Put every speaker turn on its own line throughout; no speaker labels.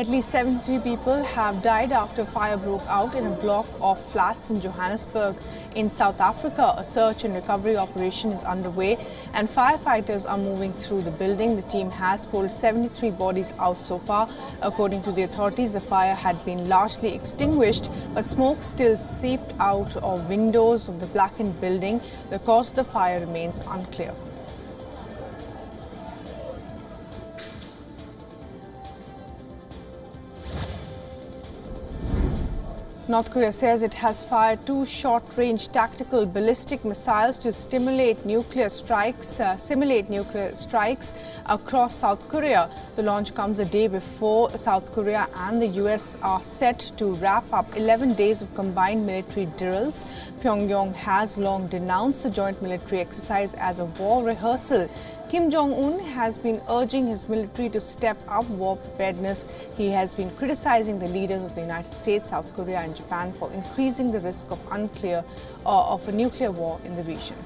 At least 73 people have died after fire broke out in a block of flats in Johannesburg in South Africa. A search and recovery operation is underway and firefighters are moving through the building. The team has pulled 73 bodies out so far. According to the authorities, the fire had been largely extinguished, but smoke still seeped out of windows of the blackened building. The cause of the fire remains unclear. North Korea says it has fired 2 short-range tactical ballistic missiles to simulate nuclear strikes across South Korea. The launch comes a day before South Korea and the US are set to wrap up 11 days of combined military drills. Pyongyang has long denounced the joint military exercise as a war rehearsal. Kim Jong-un has been urging his military to step up war preparedness. He has been criticizing the leaders of the United States, South Korea and Japan for increasing the risk of a nuclear war in the region.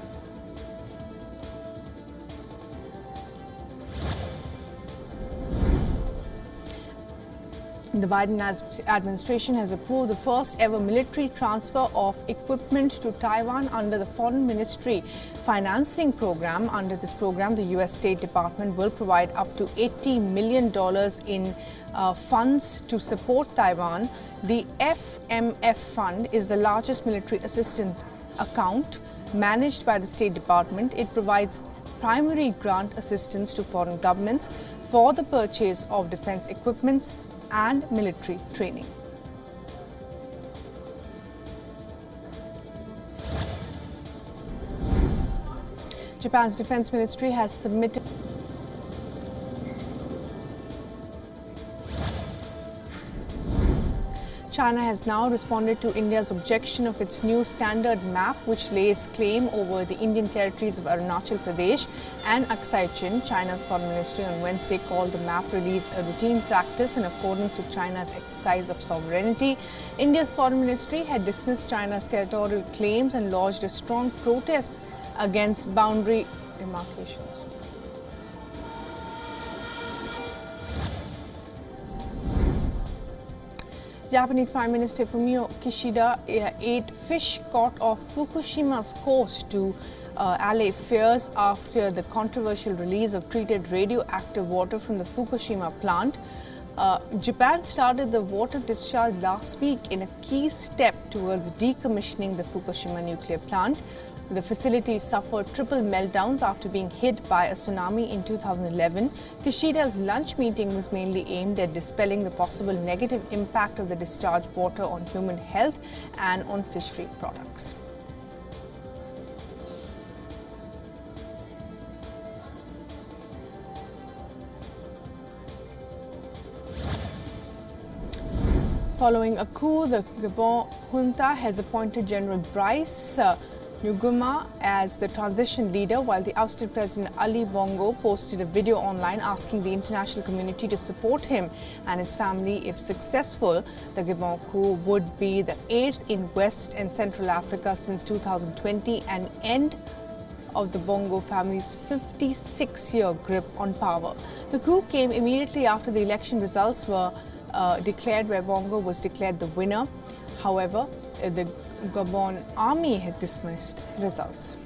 The Biden administration has approved the first ever military transfer of equipment to Taiwan under the Foreign Ministry financing program. Under this program, the U.S. State Department will provide up to $80 million in funds to support Taiwan. The FMF fund is the largest military assistance account managed by the State Department. It provides primary grant assistance to foreign governments for the purchase of defense equipment and military training. Japan's defense ministry has submitted China has now responded to India's objection of its new standard map, which lays claim over the Indian territories of Arunachal Pradesh and Aksai Chin. China's foreign ministry on Wednesday called the map release a routine practice in accordance with China's exercise of sovereignty. India's foreign ministry had dismissed China's territorial claims and lodged a strong protest against boundary demarcations. Japanese Prime Minister Fumio Kishida ate fish caught off Fukushima's coast to allay fears after the controversial release of treated radioactive water from the Fukushima plant. Japan started the water discharge last week in a key step towards decommissioning the Fukushima nuclear plant. The facility suffered triple meltdowns after being hit by a tsunami in 2011. Kishida's lunch meeting was mainly aimed at dispelling the possible negative impact of the discharged water on human health and on fishery products. Following a coup, the Gabon junta has appointed General Brice Nguema as the transition leader, while the ousted President Ali Bongo posted a video online asking the international community to support him and his family if successful. The Gabon coup would be the 8th in West and Central Africa since 2020 and end of the Bongo family's 56-year grip on power. The coup came immediately after the election results were declared, where Bongo was declared the winner. However, the Gabon army has dismissed the results.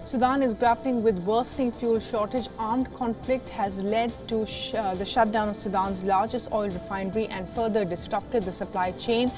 Sudan is grappling with worsening fuel shortage. Armed conflict has led to the shutdown of Sudan's largest oil refinery and further disrupted the supply chain.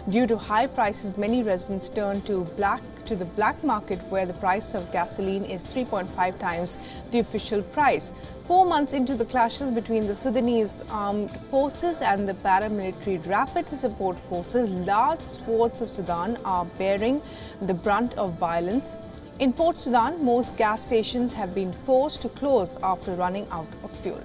Due to high prices, many residents turn to the black market, where the price of gasoline is 3.5 times the official price. 4 months into the clashes between the Sudanese armed forces and the paramilitary rapid support forces, large swaths of Sudan are bearing the brunt of violence. In Port Sudan, most gas stations have been forced to close after running out of fuel.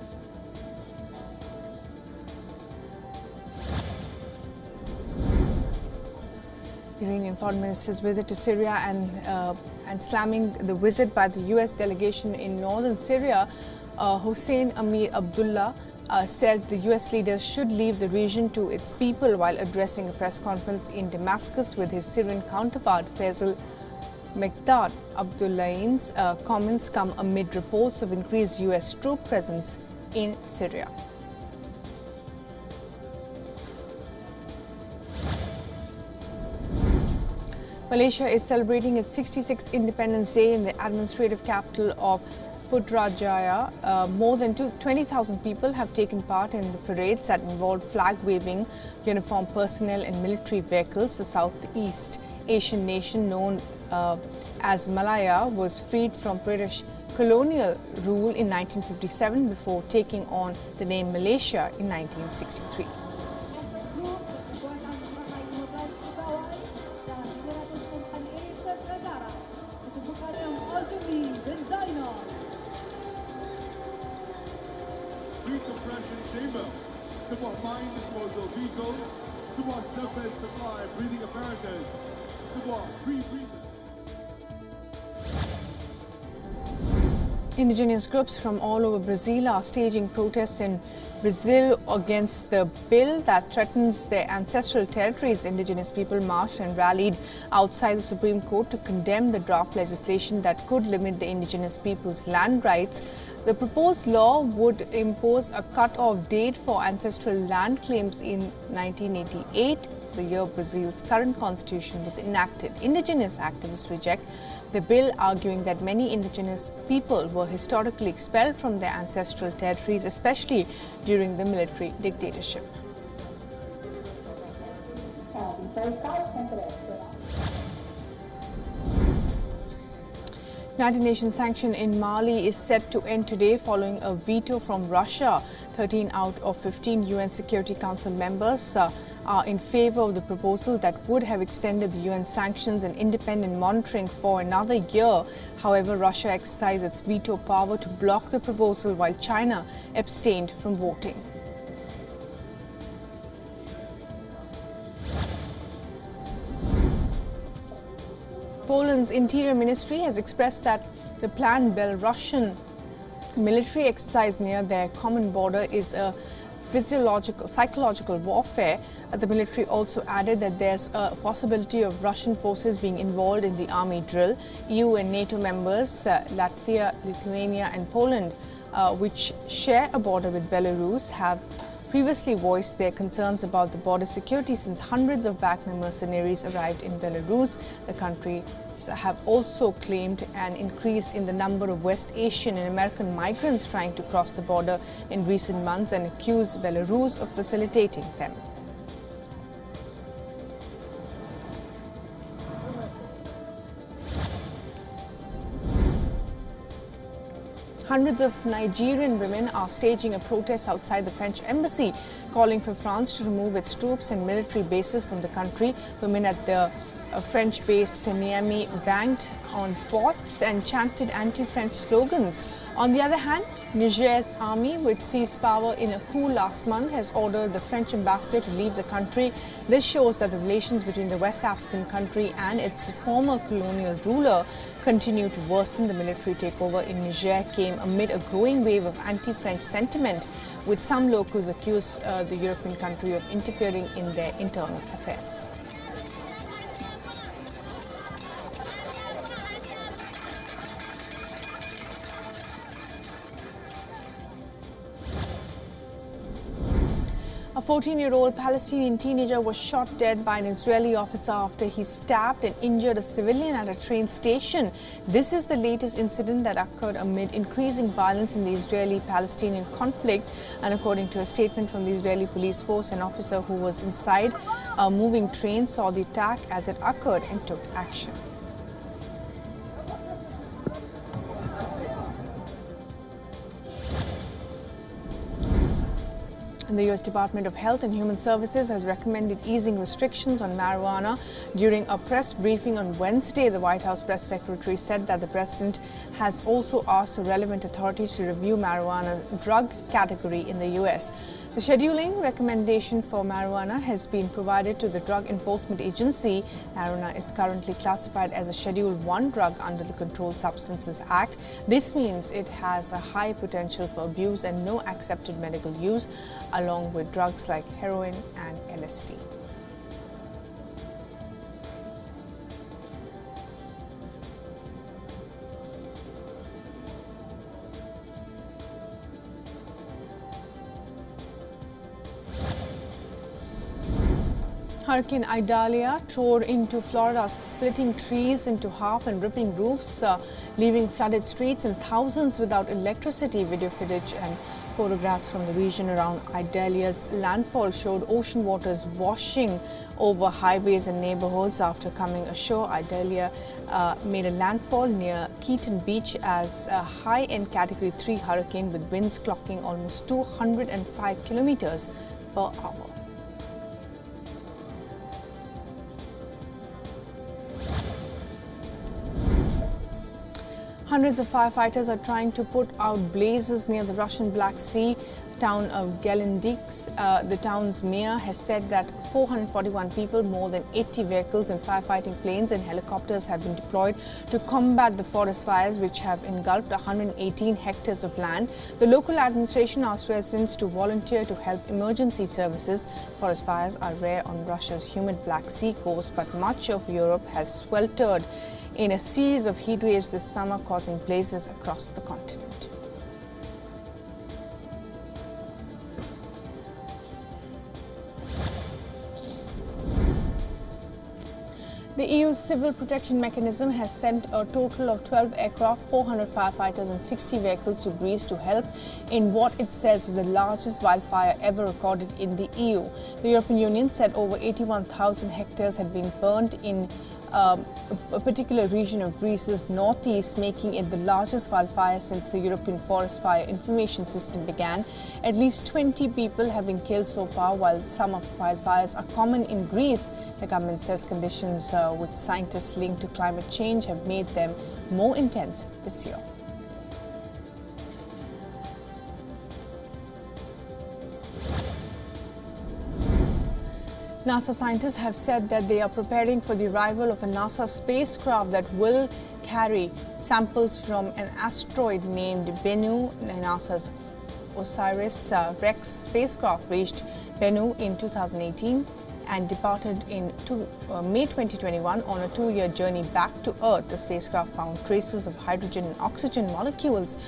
The Iranian foreign minister's visit to Syria and slamming the visit by the U.S. delegation in northern Syria, Hossein Amir Abdullah said the U.S. leaders should leave the region to its people while addressing a press conference in Damascus with his Syrian counterpart Faisal Mikdad Abdullahian's comments come amid reports of increased US troop presence in Syria. Malaysia is celebrating its 66th Independence Day in the administrative capital of Putrajaya. More than 20,000 people have taken part in the parades that involved flag-waving, uniformed personnel and military vehicles. The Southeast Asian nation known as Malaya was freed from British colonial rule in 1957 before taking on the name Malaysia in 1963.
Decompression chamber, sebuah mine disposal vehicle, sebuah surface supply breathing apparatus, sebuah free breather.
Indigenous groups from all over Brazil are staging protests in Brazil against the bill that threatens their ancestral territories. Indigenous people marched and rallied outside the Supreme Court to condemn the draft legislation that could limit the indigenous people's land rights. The proposed law would impose a cut-off date for ancestral land claims in 1988, the year Brazil's current constitution was enacted. Indigenous activists reject the bill, arguing that many indigenous people were historically expelled from their ancestral territories, especially during the military dictatorship. United Nations sanction in Mali is set to end today following a veto from Russia. 13 out of 15 UN Security Council members are in favor of the proposal that would have extended the UN sanctions and independent monitoring for another year. However, Russia exercised its veto power to block the proposal while China abstained from voting. Poland's Interior Ministry has expressed that the planned Belarusian military exercise near their common border is a psychological warfare. The military also added that there's a possibility of Russian forces being involved in the army drill. EU and NATO members, Latvia, Lithuania and Poland, which share a border with Belarus, have previously voiced their concerns about the border security since hundreds of Wagner mercenaries arrived in Belarus. The countries have also claimed an increase in the number of West Asian and American migrants trying to cross the border in recent months and accused Belarus of facilitating them. Hundreds of Nigerian women are staging a protest outside the French embassy, calling for France to remove its troops and military bases from the country. Women at the French base Niamey banged on pots and chanted anti-French slogans. On the other hand, Niger's army, which seized power in a coup last month, has ordered the French ambassador to leave the country. This shows that the relations between the West African country and its former colonial ruler continue to worsen. The military takeover in Niger came amid a growing wave of anti-French sentiment, with some locals accused the European country of interfering in their internal affairs. A 14-year-old Palestinian teenager was shot dead by an Israeli officer after he stabbed and injured a civilian at a train station. This is the latest incident that occurred amid increasing violence in the Israeli-Palestinian conflict. And according to a statement from the Israeli police force, an officer who was inside a moving train saw the attack as it occurred and took action. The U.S. Department of Health and Human Services has recommended easing restrictions on marijuana. During a press briefing on Wednesday, the White House press secretary said that the president has also asked the relevant authorities to review marijuana drug category in the U.S. The scheduling recommendation for marijuana has been provided to the Drug Enforcement Agency. Marijuana is currently classified as a Schedule 1 drug under the Controlled Substances Act. This means it has a high potential for abuse and no accepted medical use, along with drugs like heroin and LSD. Hurricane Idalia tore into Florida, splitting trees into half and ripping roofs, leaving flooded streets and thousands without electricity. Video footage and photographs from the region around Idalia's landfall showed ocean waters washing over highways and neighborhoods after coming ashore. Idalia made a landfall near Keaton Beach as a high-end Category 3 hurricane with winds clocking almost 205 kilometers per hour. Hundreds of firefighters are trying to put out blazes near the Russian Black Sea town of Gelendiks. The town's mayor has said that 441 people, more than 80 vehicles and firefighting planes and helicopters have been deployed to combat the forest fires which have engulfed 118 hectares of land. The local administration asked residents to volunteer to help emergency services. Forest fires are rare on Russia's humid Black Sea coast, but much of Europe has sweltered in a series of heat waves this summer, causing blazes across the continent. The EU's civil protection mechanism has sent a total of 12 aircraft, 400 firefighters and 60 vehicles to Greece to help in what it says is the largest wildfire ever recorded in the EU. The European Union said over 81,000 hectares had been burned in a particular region of Greece's northeast, making it the largest wildfire since the European Forest Fire Information System began. At least 20 people have been killed so far. While some of the wildfires are common in Greece, the government says conditions which scientists link to climate change have made them more intense this year. NASA scientists have said that they are preparing for the arrival of a NASA spacecraft that will carry samples from an asteroid named Bennu. NASA's OSIRIS-REx spacecraft reached Bennu in 2018 and departed in May 2021 on a 2-year journey back to Earth. The spacecraft found traces of hydrogen and oxygen molecules,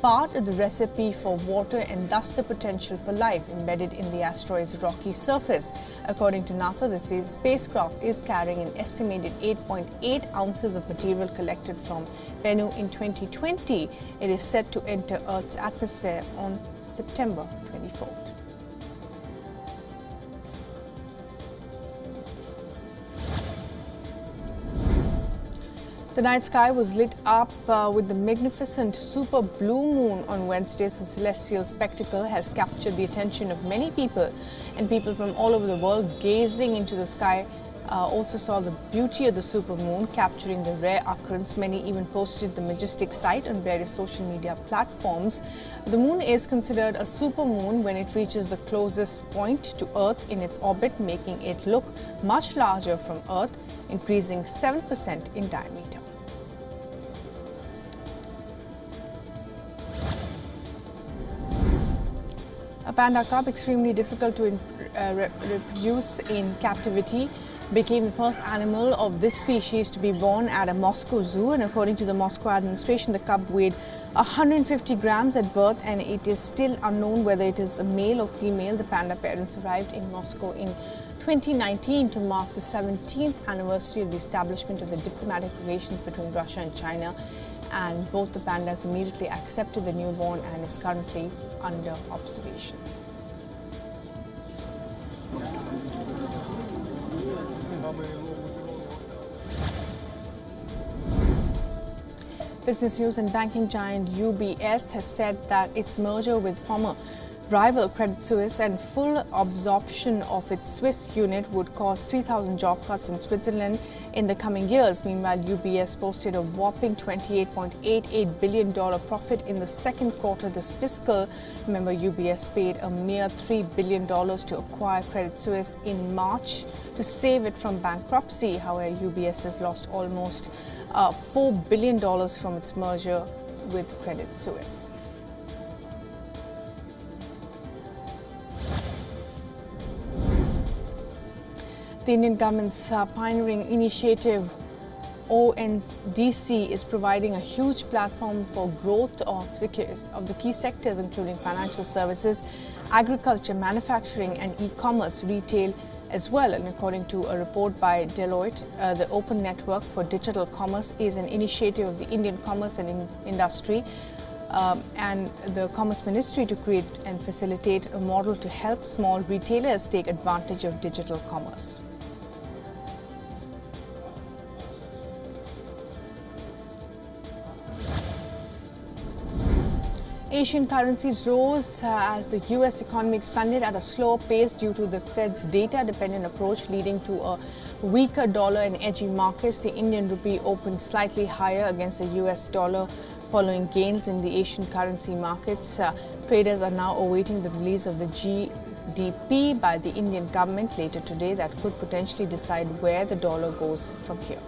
part of the recipe for water and thus the potential for life embedded in the asteroid's rocky surface. According to NASA, the spacecraft is carrying an estimated 8.8 ounces of material collected from Bennu in 2020. It is set to enter Earth's atmosphere on September 24th. The night sky was lit up with the magnificent super blue moon on Wednesday. The celestial spectacle has captured the attention of many people, and people from all over the world gazing into the sky also saw the beauty of the super moon, capturing the rare occurrence. Many even posted the majestic sight on various social media platforms. The moon is considered a super moon when it reaches the closest point to Earth in its orbit, making it look much larger from Earth, increasing 7% in diameter. A panda cub, extremely difficult to reproduce in captivity, became the first animal of this species to be born at a Moscow zoo. And according to the Moscow administration, the cub weighed 150 grams at birth, and it is still unknown whether it is a male or female. The panda parents arrived in Moscow in 2019 to mark the 17th anniversary of the establishment of the diplomatic relations between Russia and China. And both the pandas immediately accepted the newborn and is currently under observation. Business news: and banking giant UBS has said that its merger with former rival Credit Suisse and full absorption of its Swiss unit would cause 3,000 job cuts in Switzerland in the coming years. Meanwhile, UBS posted a whopping $28.88 billion profit in the second quarter this fiscal. Remember, UBS paid a mere $3 billion to acquire Credit Suisse in March to save it from bankruptcy. However, UBS has lost almost $4 billion from its merger with Credit Suisse. The Indian government's pioneering initiative ONDC is providing a huge platform for growth of the key sectors including financial services, agriculture, manufacturing and e-commerce, retail as well. And according to a report by Deloitte, the Open Network for Digital Commerce is an initiative of the Indian Commerce and Industry and the Commerce Ministry to create and facilitate a model to help small retailers take advantage of digital commerce. Asian currencies rose as the US economy expanded at a slower pace due to the Fed's data-dependent approach, leading to a weaker dollar in edgy markets. The Indian rupee opened slightly higher against the US dollar following gains in the Asian currency markets. Traders are now awaiting the release of the GDP by the Indian government later today that could potentially decide where the dollar goes from here.